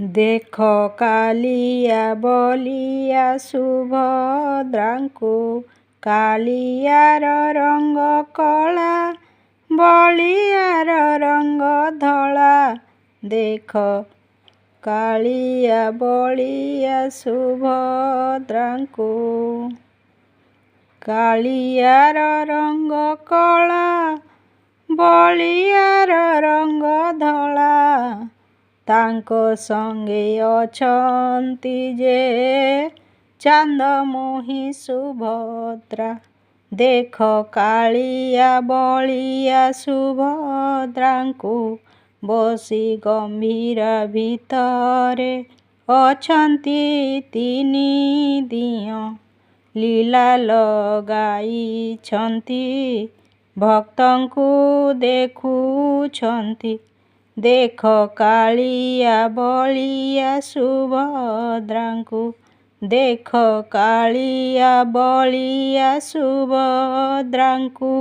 ଦେଖ କାଳିଆ ବଳିଆ ସୁଭଦ୍ରାଙ୍କୁ, କାଳିଆର ରଙ୍ଗ କଳା, ବଳିଆର ରଙ୍ଗ ଧଳା। ଦେଖ କାଳିଆ ବଳିଆ ସୁଭଦ୍ରାଙ୍କୁ, କାଳିଆର ରଙ୍ଗ କଳା, ବଳିଆର ରଙ୍ଗ ଧଳା। ତାଙ୍କ ସଙ୍ଗେ ଅଛନ୍ତି ଯେ ଚାନ୍ଦମୁହିଁ ସୁଭଦ୍ରା। ଦେଖ କାଳିଆ ବଳିଆ ସୁଭଦ୍ରାଙ୍କୁ, ବସି ଗମ୍ଭୀରା ଭିତରେ ଅଛନ୍ତି ତିନି ଦିଅଁ। ଲୀଳା ଲଗାଇଛନ୍ତି, ଭକ୍ତଙ୍କୁ ଦେଖୁଛନ୍ତି। ଦେଖ କାଳିଆ ବଳିଆ ସୁଭଦ୍ରାଙ୍କୁ, ଦେଖ କାଳିଆ ବଳିଆ ସୁଭଦ୍ରାଙ୍କୁ।